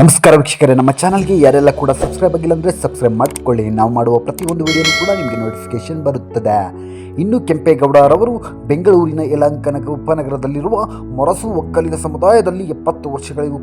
ನಮಸ್ಕಾರ ವೀಕ್ಷಕರೇ, ನಮ್ಮ ಚಾನಲ್ಗೆ ಯಾರೆಲ್ಲ ಕೂಡ ಸಬ್ಸ್ಕ್ರೈಬ್ ಆಗಿಲ್ಲ ಅಂದರೆ ಸಬ್ಸ್ಕ್ರೈಬ್ ಮಾಡಿಕೊಳ್ಳಿ. ನಾವು ಮಾಡುವ ಪ್ರತಿಯೊಂದು ವಿಡಿಯೋನು ಕೂಡ ನಿಮಗೆ ನೋಟಿಫಿಕೇಶನ್ ಬರುತ್ತದೆ. ಇನ್ನು ಕೆಂಪೇಗೌಡರವರು ಬೆಂಗಳೂರಿನ ಯಲಹಂಕ ಉಪನಗರದಲ್ಲಿರುವ ಮೊರಸು ಒಕ್ಕಲಿಗ ಸಮುದಾಯದಲ್ಲಿ 70 ವರ್ಷಗಳಿಗೂ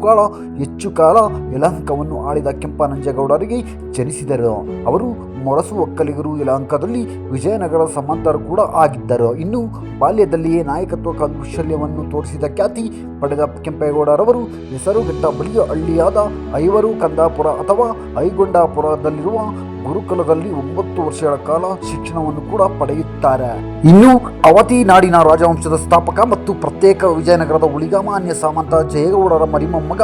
ಹೆಚ್ಚು ಕಾಲ ಯಲಹಂಕವನ್ನು ಆಳಿದ ಕೆಂಪನಂಜೇಗೌಡರಿಗೆ ಜನಿಸಿದರು. ಅವರು ಮೊರಸು ಒಕ್ಕಲಿಗರು ಯಲಹಂಕದಲ್ಲಿ ವಿಜಯನಗರ ಸಾಮಂತರು ಕೂಡ ಆಗಿದ್ದರು. ಇನ್ನು ಬಾಲ್ಯದಲ್ಲಿಯೇ ನಾಯಕತ್ವ ಕೌಶಲ್ಯವನ್ನು ತೋರಿಸಿದ ಖ್ಯಾತಿ ಪಡೆದ ಕೆಂಪೇಗೌಡರವರು ಹೆಸರುಗೆಟ್ಟ ಬಳಿಯ ಹಳ್ಳಿಯಾದ ಐವರು ಕಂದಾಪುರ ಅಥವಾ ಐಗೊಂಡಾಪುರದಲ್ಲಿರುವ ಗುರುಕುಲದಲ್ಲಿ 9 ವರ್ಷಗಳ ಕಾಲ ಶಿಕ್ಷಣವನ್ನು ಕೂಡ ಪಡೆಯುತ್ತಾರೆ. ಇನ್ನು ಅವತಿ ನಾಡಿನ ರಾಜವಂಶದ ಸ್ಥಾಪಕ ಮತ್ತು ಪ್ರತ್ಯೇಕ ವಿಜಯನಗರದ ಉಳಿಗಾಮಾನ್ಯ ಸಾಮಂತ ಜಯಗೌಡರ ಮರಿಮೊಮ್ಮಗ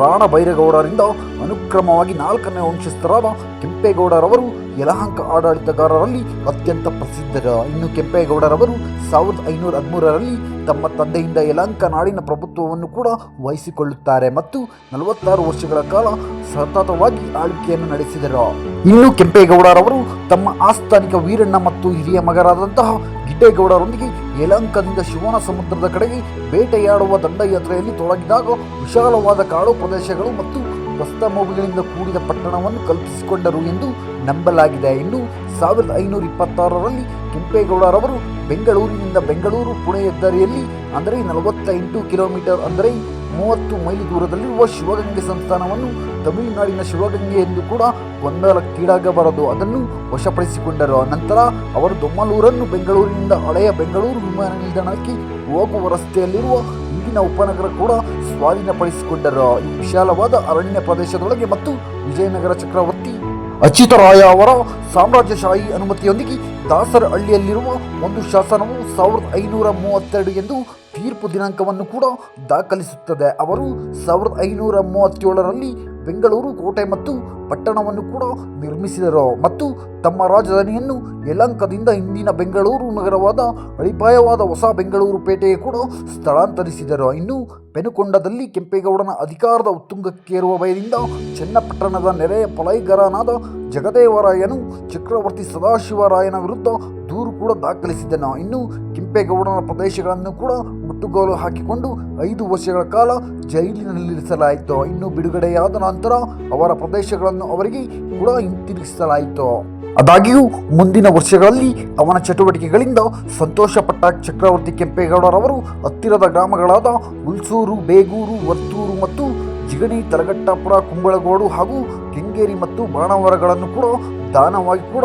ರಾಣ ಬೈರೇಗೌಡರಿಂದ ಅನುಕ್ರಮವಾಗಿ 4ನೇ ವಂಶಸ್ಥರಾದ ಕೆಂಪೇಗೌಡರವರು ಯಲಹಂಕ ಆಡಳಿತಗಾರರಲ್ಲಿ ಅತ್ಯಂತ ಪ್ರಸಿದ್ಧರು. ಇನ್ನು ಕೆಂಪೇಗೌಡರವರು 1513ರಲ್ಲಿ ತಮ್ಮ ತಂದೆಯಿಂದ ಯಲಹಂಕ ನಾಡಿನ ಪ್ರಭುತ್ವವನ್ನು ಕೂಡ ವಹಿಸಿಕೊಳ್ಳುತ್ತಾರೆ ಮತ್ತು 46 ವರ್ಷಗಳ ಕಾಲ ಸತತವಾಗಿ ಆಳ್ವಿಕೆಯನ್ನು ನಡೆಸಿದರು. ಇನ್ನು ಕೆಂಪೇಗೌಡರವರು ತಮ್ಮ ಆಸ್ಥಾನಿಕ ವೀರಣ್ಣ ಮತ್ತು ಹಿರಿಯ ಮಗರಾದಂತಹ ಗಿಡ್ಡೇಗೌಡರೊಂದಿಗೆ ಯಲಹಂಕದಿಂದ ಶಿವನ ಸಮುದ್ರದ ಕಡೆಗೆ ಬೇಟೆಯಾಡುವ ದಂಡಯಾತ್ರೆಯಲ್ಲಿ ತೊಡಗಿದಾಗ ವಿಶಾಲವಾದ ಕಾಡು ಪ್ರದೇಶಗಳು ಮತ್ತು ಪ್ರಸ್ಥಭೂಮಿಗಳಿಂದ ಕೂಡಿದ ಪಟ್ಟಣವನ್ನು ಕಲ್ಪಿಸಿಕೊಂಡರು ಎಂದು ನಂಬಲಾಗಿದೆ. ಇನ್ನು 1526ರಲ್ಲಿ ಕೆಂಪೇಗೌಡರವರು ಬೆಂಗಳೂರಿನಿಂದ ಬೆಂಗಳೂರು ಪುಣೆ ಹೆದ್ದಾರಿಯಲ್ಲಿ ಅಂದರೆ 48 ಕಿಲೋಮೀಟರ್ ಅಂದರೆ 30 ಮೈಲಿ ದೂರದಲ್ಲಿರುವ ಶಿವಗಂಗೆ ಸಂಸ್ಥಾನವನ್ನು ತಮಿಳುನಾಡಿನ ಶಿವಗಂಗೆ ಎಂದು ಕೂಡ ಗೊಂದಲಕ್ಕೀಡಾಗಬಾರದು ಅದನ್ನು ವಶಪಡಿಸಿಕೊಂಡರು. ನಂತರ ಅವರು ದೊಮ್ಮಲೂರನ್ನು ಬೆಂಗಳೂರಿನಿಂದ ಹಳೆಯ ಬೆಂಗಳೂರು ವಿಮಾನ ನಿಲ್ದಾಣಕ್ಕೆ ಹೋಗುವ ರಸ್ತೆಯಲ್ಲಿರುವ ಈಗಿನ ಉಪನಗರ ಕೂಡ ಸ್ವಾಧೀನಪಡಿಸಿಕೊಂಡರು. ಈ ವಿಶಾಲವಾದ ಅರಣ್ಯ ಪ್ರದೇಶದೊಳಗೆ ಮತ್ತು ವಿಜಯನಗರ ಚಕ್ರವರ್ತಿ ಅಚ್ಯುತರಾಯ ಅವರ ಸಾಮ್ರಾಜ್ಯಶಾಹಿ ಅನುಮತಿಯೊಂದಿಗೆ ದಾಸರಹಳ್ಳಿಯಲ್ಲಿರುವ ಒಂದು ಶಾಸನವು 1532 ಎಂದು ತೀರ್ಪು ದಿನಾಂಕವನ್ನು ಕೂಡ ದಾಖಲಿಸುತ್ತದೆ. ಅವರು 1537ರಲ್ಲಿ ಬೆಂಗಳೂರು ಕೋಟೆ ಮತ್ತು ಪಟ್ಟಣವನ್ನು ಕೂಡ ನಿರ್ಮಿಸಿದರು ಮತ್ತು ತಮ್ಮ ರಾಜಧಾನಿಯನ್ನು ಯಲಹಂಕದಿಂದ ಇಂದಿನ ಬೆಂಗಳೂರು ನಗರವಾದ ಅಡಿಪಾಯವಾದ ಹೊಸ ಬೆಂಗಳೂರು ಪೇಟೆಗೆ ಕೂಡ ಸ್ಥಳಾಂತರಿಸಿದರು. ಇನ್ನು ಪೆನುಕೊಂಡದಲ್ಲಿ ಕೆಂಪೇಗೌಡನ ಅಧಿಕಾರದ ಉತ್ತುಂಗಕ್ಕೇರುವ ಭಯದಿಂದ ಚನ್ನಪಟ್ಟಣದ ನೆರೆಯ ಪಲೈಗರನಾದ ಜಗದೇವರಾಯನು ಚಕ್ರವರ್ತಿ ಸದಾಶಿವರಾಯನ ವಿರುದ್ಧ ದೂರು ಕೂಡ ದಾಖಲಿಸಿದನು. ಇನ್ನು ಕೆಂಪೇಗೌಡನ ಪ್ರದೇಶಗಳನ್ನು ಕೂಡ ಮುಟ್ಟುಗೋಲು ಹಾಕಿಕೊಂಡು 5 ವರ್ಷಗಳ ಕಾಲ ಜೈಲಿನಲ್ಲಿರಿಸಲಾಯಿತು. ಇನ್ನು ಬಿಡುಗಡೆಯಾದ ನಂತರ ಅವರ ಪ್ರದೇಶಗಳನ್ನು ಅವರಿಗೆ ಕೂಡ ಹಿಂತಿರುಗಿಸಲಾಯಿತು. ಆದಾಗ್ಯೂ ಮುಂದಿನ ವರ್ಷಗಳಲ್ಲಿ ಅವನ ಚಟುವಟಿಕೆಗಳಿಂದ ಸಂತೋಷಪಟ್ಟ ಚಕ್ರವರ್ತಿ ಕೆಂಪೇಗೌಡರವರು ಹತ್ತಿರದ ಗ್ರಾಮಗಳಾದ ಹುಲ್ಸೂರು, ಬೇಗೂರು, ವರ್ತೂರು ಮತ್ತು ಜಿಗಣಿ, ತಲಗಟ್ಟಾಪುರ, ಕುಂಬಳಗೋಡು ಹಾಗೂ ಕೆಂಗೇರಿ ಮತ್ತು ಬಾಣಾವರಗಳನ್ನು ಕೂಡ ದಾನವಾಗಿ ಕೂಡ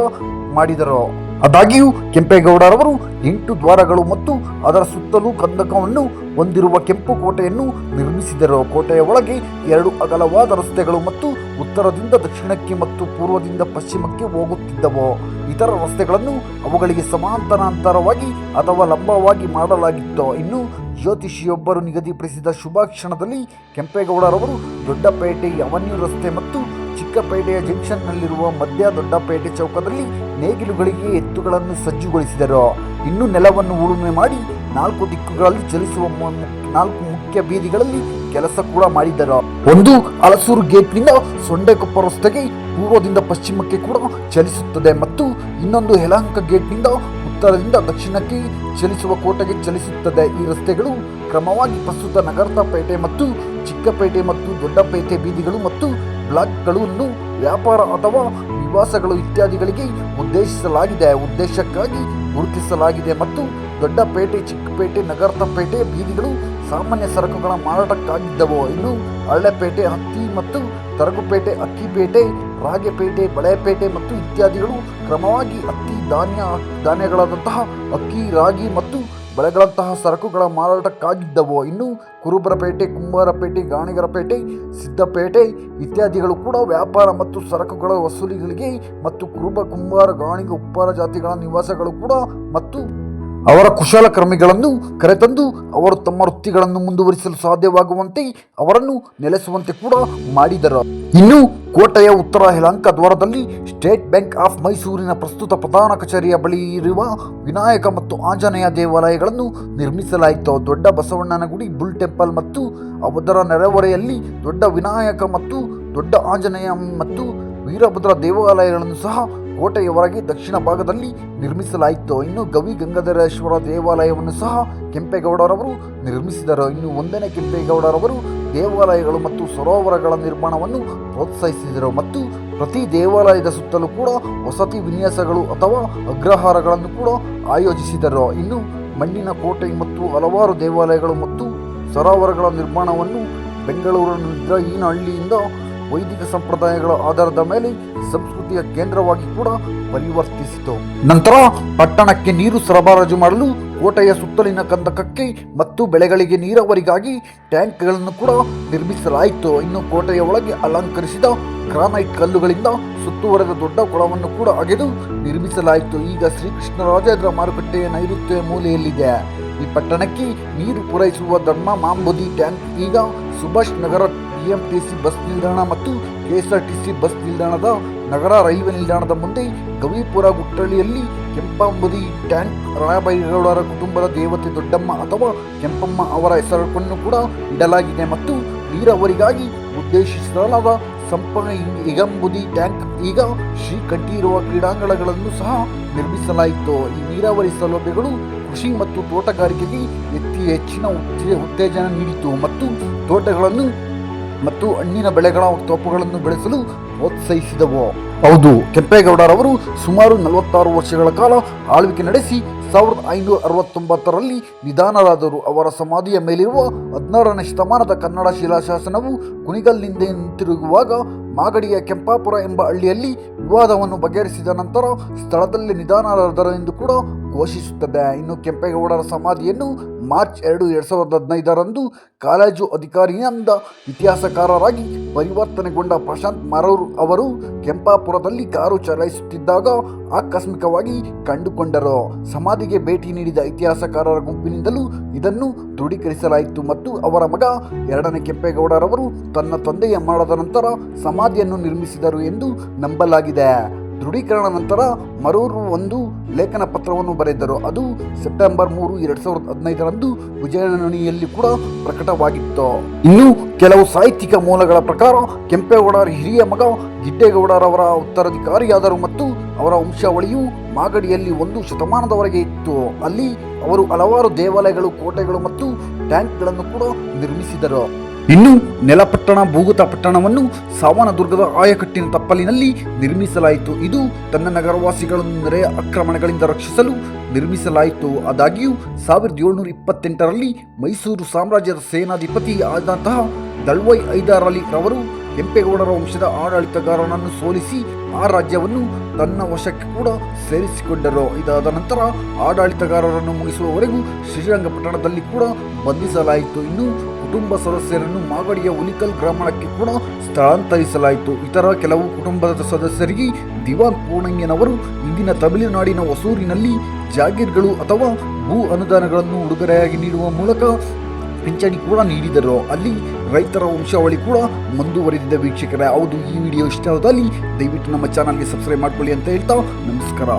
ಮಾಡಿದರು. ಆದಾಗ್ಯೂ ಕೆಂಪೇಗೌಡರವರು 8 ದ್ವಾರಗಳು ಮತ್ತು ಅದರ ಸುತ್ತಲೂ ಕಂದಕವನ್ನು ಹೊಂದಿರುವ ಕೆಂಪು ಕೋಟೆಯನ್ನು ನಿರ್ಮಿಸಿದರು. ಕೋಟೆಯ ಒಳಗೆ 2 ಅಗಲವಾದ ರಸ್ತೆಗಳು ಮತ್ತು ಉತ್ತರದಿಂದ ದಕ್ಷಿಣಕ್ಕೆ ಮತ್ತು ಪೂರ್ವದಿಂದ ಪಶ್ಚಿಮಕ್ಕೆ ಹೋಗುತ್ತಿದ್ದವು. ಇತರ ರಸ್ತೆಗಳನ್ನು ಅವುಗಳಿಗೆ ಸಮಾನಾಂತರವಾಗಿ ಅಥವಾ ಲಂಬವಾಗಿ ಮಾಡಲಾಗಿತ್ತು. ಇನ್ನು ಜ್ಯೋತಿಷಿಯೊಬ್ಬರು ನಿಗದಿಪಡಿಸಿದ ಶುಭ ಕ್ಷಣದಲ್ಲಿ ಕೆಂಪೇಗೌಡರವರು ದೊಡ್ಡಪೇಟೆ ಅವನ್ಯೂ ರಸ್ತೆ ಮತ್ತು ಚಿಕ್ಕಪೇಟೆಯ ಜಂಕ್ಷನ್ನಲ್ಲಿರುವ ಮಧ್ಯ ದೊಡ್ಡಪೇಟೆ ಚೌಕದಲ್ಲಿ ನೇಗಿಲುಗಳಿಗೆ ಎತ್ತುಗಳನ್ನು ಸಜ್ಜುಗೊಳಿಸಿದರು. ಇನ್ನು ನೆಲವನ್ನು ಉಳುಮೆ ಮಾಡಿ 4 ದಿಕ್ಕುಗಳಲ್ಲಿ ಚಲಿಸುವ 4 ಮುಖ್ಯ ಬೀದಿಗಳಲ್ಲಿ ಕೆಲಸ ಕೂಡ ಮಾಡಿದರು. ಒಂದು ಹಲಸೂರು ಗೇಟ್ನಿಂದ ಸೊಂಡೆಕೊಪ್ಪ ರಸ್ತೆಗೆ ಪೂರ್ವದಿಂದ ಪಶ್ಚಿಮಕ್ಕೆ ಕೂಡ ಚಲಿಸುತ್ತದೆ ಮತ್ತು ಇನ್ನೊಂದು ಯಲಹಂಕ ಗೇಟ್ನಿಂದ ಉತ್ತರದಿಂದ ದಕ್ಷಿಣಕ್ಕೆ ಚಲಿಸುವ ಕೋಟೆಗೆ ಚಲಿಸುತ್ತದೆ. ಈ ರಸ್ತೆಗಳು ಕ್ರಮವಾಗಿ ಪ್ರಸ್ತುತ ನಗರದ ಪೇಟೆ ಮತ್ತು ಚಿಕ್ಕಪೇಟೆ ಮತ್ತು ದೊಡ್ಡಪೇಟೆ ಬೀದಿಗಳು ಮತ್ತು ಬ್ಲಾಕ್ಗಳನ್ನು ವ್ಯಾಪಾರ ಅಥವಾ ನಿವಾಸಗಳು ಇತ್ಯಾದಿಗಳಿಗೆ ಉದ್ದೇಶಕ್ಕಾಗಿ ಗುರುತಿಸಲಾಗಿದೆ ಮತ್ತು ದೊಡ್ಡಪೇಟೆ, ಚಿಕ್ಕಪೇಟೆ, ನಗರದ ಪೇಟೆ ಬೀದಿಗಳು ಸಾಮಾನ್ಯ ಸರಕುಗಳ ಮಾರಾಟಕ್ಕಾಗಿದ್ದವು. ಇನ್ನು ಹಳ್ಳೆಪೇಟೆ, ಹತ್ತಿ ಮತ್ತು ತರಗುಪೇಟೆ, ಅಕ್ಕಿಪೇಟೆ, ರಾಗೆಪೇಟೆ, ಬಳೆಪೇಟೆ ಮತ್ತು ಇತ್ಯಾದಿಗಳು ಕ್ರಮವಾಗಿ ಹತ್ತಿ, ಧಾನ್ಯಗಳಾದಂತಹ ಅಕ್ಕಿ, ರಾಗಿ ಮತ್ತು ಬಳೆಗಳಂತಹ ಸರಕುಗಳ ಮಾರಾಟಕ್ಕಾಗಿದ್ದವು. ಇನ್ನು ಕುರುಬರಪೇಟೆ, ಕುಂಬಾರಪೇಟೆ, ಗಾಣಿಗರಪೇಟೆ, ಸಿದ್ದಪೇಟೆ ಇತ್ಯಾದಿಗಳು ಕೂಡ ವ್ಯಾಪಾರ ಮತ್ತು ಸರಕುಗಳ ವಸೂಲಿಗಳಿಗೆ ಮತ್ತು ಕುರುಬ, ಕುಂಬಾರ, ಗಾಣಿಗ, ಉಪ್ಪಾರ ಜಾತಿಗಳ ನಿವಾಸಗಳು ಕೂಡ ಮತ್ತು ಅವರ ಕುಶಲಕರ್ಮಿಗಳನ್ನು ಕರೆತಂದು ಅವರು ತಮ್ಮ ವೃತ್ತಿಗಳನ್ನು ಮುಂದುವರಿಸಲು ಸಾಧ್ಯವಾಗುವಂತೆ ಅವರನ್ನು ನೆಲೆಸುವಂತೆ ಕೂಡ ಮಾಡಿದರು. ಇನ್ನು ಕೋಟೆಯ ಉತ್ತರ ಯಲಹಂಕ ದ್ವಾರದಲ್ಲಿ ಸ್ಟೇಟ್ ಬ್ಯಾಂಕ್ ಆಫ್ ಮೈಸೂರಿನ ಪ್ರಸ್ತುತ ಪ್ರಧಾನ ಕಚೇರಿಯ ಬಳಿ ಇರುವ ವಿನಾಯಕ ಮತ್ತು ಆಂಜನೇಯ ದೇವಾಲಯಗಳನ್ನು ನಿರ್ಮಿಸಲಾಯಿತು. ದೊಡ್ಡ ಬಸವಣ್ಣನ ಗುಡಿ, ಬುಲ್ ಟೆಂಪಲ್ ಮತ್ತು ಅದರ ನೆರೆಹೊರೆಯಲ್ಲಿ ದೊಡ್ಡ ವಿನಾಯಕ ಮತ್ತು ದೊಡ್ಡ ಆಂಜನೇಯ ಮತ್ತು ವೀರಭದ್ರ ದೇವಾಲಯಗಳನ್ನು ಸಹ ಕೋಟೆಯ ಹೊರಗೆ ದಕ್ಷಿಣ ಭಾಗದಲ್ಲಿ ನಿರ್ಮಿಸಲಾಯಿತು. ಇನ್ನು ಗವಿ ಗಂಗಾಧರೇಶ್ವರ ದೇವಾಲಯವನ್ನು ಸಹ ಕೆಂಪೇಗೌಡರವರು ನಿರ್ಮಿಸಿದರು. ಇನ್ನು 1ನೇ ಕೆಂಪೇಗೌಡರವರು ದೇವಾಲಯಗಳು ಮತ್ತು ಸರೋವರಗಳ ನಿರ್ಮಾಣವನ್ನು ಪ್ರೋತ್ಸಾಹಿಸಿದರು ಮತ್ತು ಪ್ರತಿ ದೇವಾಲಯದ ಸುತ್ತಲೂ ಕೂಡ ವಸತಿ ವಿನ್ಯಾಸಗಳು ಅಥವಾ ಅಗ್ರಹಾರಗಳನ್ನು ಕೂಡ ಆಯೋಜಿಸಿದರು. ಇನ್ನು ಮಣ್ಣಿನ ಕೋಟೆ ಮತ್ತು ಹಲವಾರು ದೇವಾಲಯಗಳು ಮತ್ತು ಸರೋವರಗಳ ನಿರ್ಮಾಣವನ್ನು ಬೆಂಗಳೂರಿನ ಹಳ್ಳಿಯಿಂದ ವೈದಿಕ ಸಂಪ್ರದಾಯಗಳ ಆಧಾರದ ಮೇಲೆ ಸಂಸ್ಕೃತಿಯ ಕೇಂದ್ರವಾಗಿ ಕೂಡ ಪರಿವರ್ತಿಸಿತು. ನಂತರ ಪಟ್ಟಣಕ್ಕೆ ನೀರು ಸರಬರಾಜು ಮಾಡಲು ಕೋಟೆಯ ಸುತ್ತಲಿನ ಕಂದಕಕ್ಕೆ ಮತ್ತು ಬೆಳೆಗಳಿಗೆ ನೀರಾವರಿಗಾಗಿ ಟ್ಯಾಂಕ್ಗಳನ್ನು ಕೂಡ ನಿರ್ಮಿಸಲಾಯಿತು. ಇನ್ನು ಕೋಟೆಯ ಒಳಗೆ ಅಲಂಕರಿಸಿದ ಗ್ರಾನೈಟ್ ಕಲ್ಲುಗಳಿಂದ ಸುತ್ತುವರೆದ ದೊಡ್ಡ ಕೊಳವನ್ನು ಕೂಡ ಅಗೆದು ನಿರ್ಮಿಸಲಾಯಿತು. ಈಗ ಶ್ರೀಕೃಷ್ಣರಾಜೇಂದ್ರ ಮಾರುಕಟ್ಟೆಯ ನೈಋತ್ಯ ಮೂಲೆಯಲ್ಲಿದೆ. ಈ ಪಟ್ಟಣಕ್ಕೆ ನೀರು ಪೂರೈಸುವ ಧರ್ಮ ಮಾಂಬುದಿ ಟ್ಯಾಂಕ್ ಈಗ ಸುಭಾಷ್ ನಗರ BMTC ಬಸ್ ನಿಲ್ದಾಣ ಮತ್ತು KSRTC ಬಸ್ ನಿಲ್ದಾಣದ ನಗರ ರೈಲ್ವೆ ನಿಲ್ದಾಣದ ಮುಂದೆ ಗವಿಪುರ ಗುಟ್ಟಳ್ಳಿಯಲ್ಲಿ ಕೆಂಪಾಂಬುದಿ ಟ್ಯಾಂಕ್ ರಣಬೈಗೌಡರ ಕುಟುಂಬದ ದೇವತೆ ದೊಡ್ಡಮ್ಮ ಅಥವಾ ಕೆಂಪಮ್ಮ ಅವರ ಹೆಸರನ್ನು ಕೂಡ ಇಡಲಾಗಿದೆ ಮತ್ತು ನೀರಾವರಿಗಾಗಿ ಉದ್ದೇಶಿಸಲಾದ ಇಗಂಬುದಿ ಟ್ಯಾಂಕ್ ಈಗ ಶ್ರೀಕಂಠೀರವ ಕ್ರೀಡಾಂಗಣಗಳನ್ನು ಸಹ ನಿರ್ಮಿಸಲಾಯಿತು. ಈ ನೀರಾವರಿ ಸೌಲಭ್ಯಗಳು ಕೃಷಿ ಮತ್ತು ತೋಟಗಾರಿಕೆಗೆ ಹೆಚ್ಚಿನ ಉತ್ತೇಜನ ನೀಡಿತು ಮತ್ತು ತೋಟಗಳನ್ನು ಮತ್ತು ಹಣ್ಣಿನ ಬೆಳೆಗಳ ತೋಪುಗಳನ್ನು ಬೆಳೆಸಲು ಪ್ರೋತ್ಸಾಹಿಸಿದವು. ಹೌದು, ಕೆಂಪೇಗೌಡರವರು ಸುಮಾರು 46 ವರ್ಷಗಳ ಕಾಲ ಆಳ್ವಿಕೆ ನಡೆಸಿ 1569ರಲ್ಲಿ ನಿಧನರಾದರು. ಅವರ ಸಮಾಧಿಯ ಮೇಲಿರುವ 16ನೇ ಶತಮಾನದ ಕನ್ನಡ ಶಿಲಾಶಾಸನವು ಕುಣಿಗಲ್ನಿಂದ ಹಿಂತಿರುಗುವಾಗ ಮಾಗಡಿಯ ಕೆಂಪಾಪುರ ಎಂಬ ಹಳ್ಳಿಯಲ್ಲಿ ವಿವಾದವನ್ನು ಬಗೆಹರಿಸಿದ ನಂತರ ಸ್ಥಳದಲ್ಲಿ ನಿಧನರಾದರು ಎಂದು ಕೂಡ ಘೋಷಿಸುತ್ತದೆ. ಇನ್ನು ಕೆಂಪೇಗೌಡರ ಸಮಾಧಿಯನ್ನು ಮಾರ್ಚ್ 2, 2015ರಂದು ಕಾಲೇಜು ಅಧಿಕಾರಿಯಿಂದ ಇತಿಹಾಸಕಾರರಾಗಿ ಪರಿವರ್ತನೆಗೊಂಡ ಪ್ರಶಾಂತ್ ಮರೂರ್ ಅವರು ಕೆಂಪಾಪುರದಲ್ಲಿ ಕಾರು ಚಲಾಯಿಸುತ್ತಿದ್ದಾಗ ಆಕಸ್ಮಿಕವಾಗಿ ಕಂಡುಕೊಂಡರು. ಸಮಾಧಿಗೆ ಭೇಟಿ ನೀಡಿದ ಇತಿಹಾಸಕಾರರ ಗುಂಪಿನಿಂದಲೂ ಇದನ್ನು ದೃಢೀಕರಿಸಲಾಯಿತು ಮತ್ತು ಅವರ ಮಗ 2ನೇ ಕೆಂಪೇಗೌಡರವರು ತನ್ನ ತಂದೆಯ ಮರಣದ ನಂತರ ಸಮಾಧಿಯನ್ನು ನಿರ್ಮಿಸಿದರು ಎಂದು ನಂಬಲಾಗಿದೆ. ದೃಢೀಕರಣ ನಂತರ ಮರೂರ್ ಒಂದು ಲೇಖನ ಪತ್ರವನ್ನು ಬರೆದರು. ಅದು ಸೆಪ್ಟೆಂಬರ್ 3, 2015ರಂದು ವಿಜಯವಾಣಿಯಲ್ಲಿ ಕೂಡ ಪ್ರಕಟವಾಗಿತ್ತು. ಇನ್ನು ಕೆಲವು ಸಾಹಿತ್ಯಿಕ ಮೂಲಗಳ ಪ್ರಕಾರ ಕೆಂಪೇಗೌಡರ ಹಿರಿಯ ಮಗ ಗಿಡ್ಡೇಗೌಡರವರ ಉತ್ತರಾಧಿಕಾರಿಯಾದರು ಮತ್ತು ಅವರ ವಂಶಾವಳಿಯು ಮಾಗಡಿಯಲ್ಲಿ 1 ಶತಮಾನದವರೆಗೆ ಇತ್ತು. ಅಲ್ಲಿ ಅವರು ಹಲವಾರು ದೇವಾಲಯಗಳು, ಕೋಟೆಗಳು ಮತ್ತು ಟ್ಯಾಂಕ್ಗಳನ್ನು ಕೂಡ ನಿರ್ಮಿಸಿದರು. ಇನ್ನು ನೆಲಪಟ್ಟಣ ಭೂಗತ ಪಟ್ಟಣವನ್ನು ಸಾವನದುರ್ಗದ ಆಯಕಟ್ಟಿನ ತಪ್ಪಲಿನಲ್ಲಿ ನಿರ್ಮಿಸಲಾಯಿತು. ಇದು ತನ್ನ ನಗರವಾಸಿಗಳನ್ನು ನೆರೆಯ ಆಕ್ರಮಣಗಳಿಂದ ರಕ್ಷಿಸಲು ನಿರ್ಮಿಸಲಾಯಿತು. ಆದಾಗ್ಯೂ 1728ರಲ್ಲಿ ಮೈಸೂರು ಸಾಮ್ರಾಜ್ಯದ ಸೇನಾಧಿಪತಿ ಆದಂತಹ ದಳ್ವಾಯಿ ಹೈದರ್ ಅಲಿ ರವರು ಕೆಂಪೇಗೌಡರ ವಂಶದ ಆಡಳಿತಗಾರನನ್ನು ಸೋಲಿಸಿ ಆ ರಾಜ್ಯವನ್ನು ತನ್ನ ವಶಕ್ಕೆ ಕೂಡ ಸೇರಿಸಿಕೊಂಡರು. ಇದಾದ ನಂತರ ಆಡಳಿತಗಾರರನ್ನು ಮುಗಿಸುವವರೆಗೂ ಶ್ರೀರಂಗಪಟ್ಟಣದಲ್ಲಿ ಕೂಡ ಬಂಧಿಸಲಾಯಿತು. ಇನ್ನು ಕುಟುಂಬ ಸದಸ್ಯರನ್ನು ಮಾಗಡಿಯ ಹುಲಿಕಲ್ ಗ್ರಾಮಕ್ಕೆ ಕೂಡ ಸ್ಥಳಾಂತರಿಸಲಾಯಿತು. ಇತರ ಕೆಲವು ಕುಟುಂಬದ ಸದಸ್ಯರಿಗೆ ದಿವಾನ್ ಪೂರ್ಣಯ್ಯನವರು ಇಂದಿನ ತಮಿಳುನಾಡಿನ ಹೊಸೂರಿನಲ್ಲಿ ಜಾಗೀರ್ಗಳು ಅಥವಾ ಭೂ ಅನುದಾನಗಳನ್ನು ಉಡುಗೊರೆಯಾಗಿ ನೀಡುವ ಮೂಲಕ ಪಿಂಚಣಿ ಕೂಡ ನೀಡಿದರು. ಅಲ್ಲಿ ರೈತರ ವಂಶಾವಳಿ ಕೂಡ ಮುಂದುವರೆದಿದೆ. ವೀಕ್ಷಕರೇ, ಹೌದು, ಈ ವಿಡಿಯೋ ಇಷ್ಟ ಆದಲ್ಲಿ ದಯವಿಟ್ಟು ನಮ್ಮ ಚಾನಲ್ಗೆ ಸಬ್ಸ್ಕ್ರೈಬ್ ಮಾಡ್ಕೊಳ್ಳಿ ಅಂತ ಹೇಳ್ತಾ ನಮಸ್ಕಾರ.